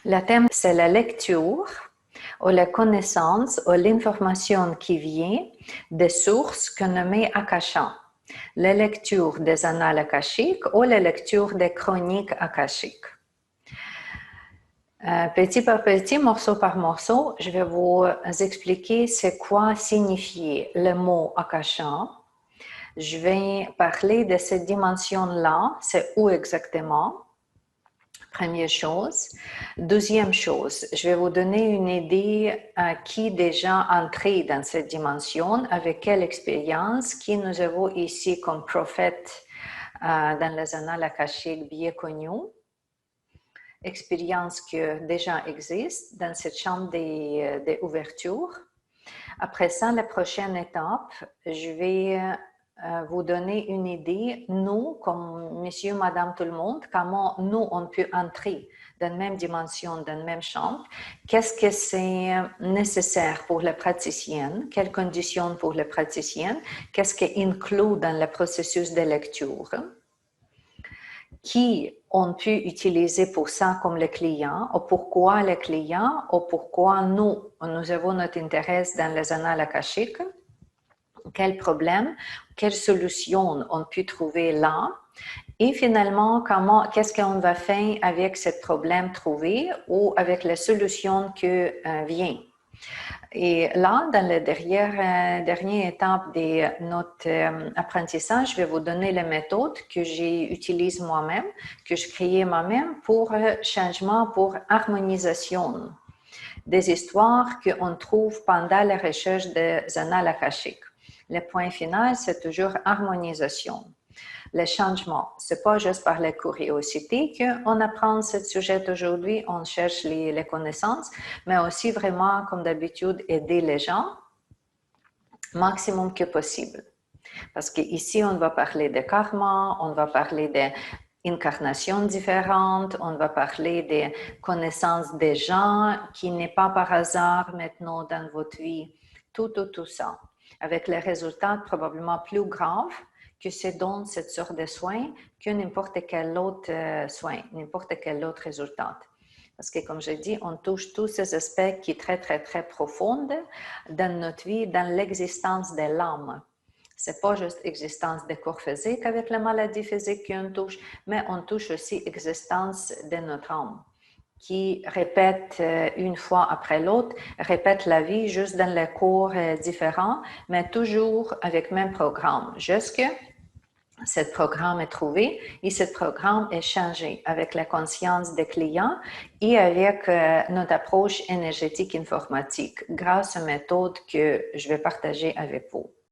Le thème, c'est la lecture ou la connaissance ou l'information qui vient des sources qu'on nomme akasha. La lecture des annales akashiques ou la lecture des chroniques akashiques. Petit par petit, morceau par morceau, je vais vous expliquer c'est quoi signifier le mot akasha. Je vais parler de cette dimension-là, c'est où exactement. Première chose. Deuxième chose, je vais vous donner une idée à qui déjà entré dans cette dimension, avec quelle expérience, qui nous avons ici comme prophète dans les annales akashiques bien connus, expérience qui déjà existe dans cette chambre des ouvertures. Après ça, la prochaine étape, je vais vous donner une idée, nous, comme monsieur, madame, tout le monde, comment nous, on peut entrer dans la même dimension, dans la même chambre, qu'est-ce que c'est nécessaire pour les praticiennes, quelles conditions pour les praticiennes, qu'est-ce qui inclut dans le processus de lecture, qui on peut utiliser pour ça comme les clients, ou pourquoi les clients, ou pourquoi nous avons notre intérêt dans les annales akashiques, quel problème, quelle solution on peut trouver là, et finalement, qu'est-ce qu'on va faire avec ce problème trouvé ou avec la solution qui vient. Et là, dans la dernière étape de notre apprentissage, je vais vous donner les méthodes que j'utilise moi-même, que je crée moi-même pour changement, pour harmonisation des histoires qu'on trouve pendant la recherche des annales akashiques. Le point final, c'est toujours harmonisation. Le changement, c'est pas juste par la curiosité qu'on apprend ce sujet aujourd'hui, on cherche les connaissances, mais aussi vraiment, comme d'habitude, aider les gens maximum que possible. Parce qu'ici, on va parler de karma, on va parler d'incarnations différentes, on va parler des connaissances des gens qui n'est pas par hasard maintenant dans votre vie, tout ça, avec les résultats probablement plus graves que ce donne cette sorte de soins que n'importe quel autre soin, n'importe quel autre résultat. Parce que, comme je dis, on touche tous ces aspects qui sont très, très, très profonds dans notre vie, dans l'existence de l'âme. Ce n'est pas juste l'existence des corps physiques avec la maladie physique qu'on touche, mais on touche aussi l'existence de notre âme qui répète une fois après l'autre, répète la vie juste dans les cours différents, mais toujours avec le même programme. Jusque ce programme est trouvé et ce programme est changé avec la conscience des clients et avec notre approche énergétique informatique grâce aux méthodes que je vais partager avec vous.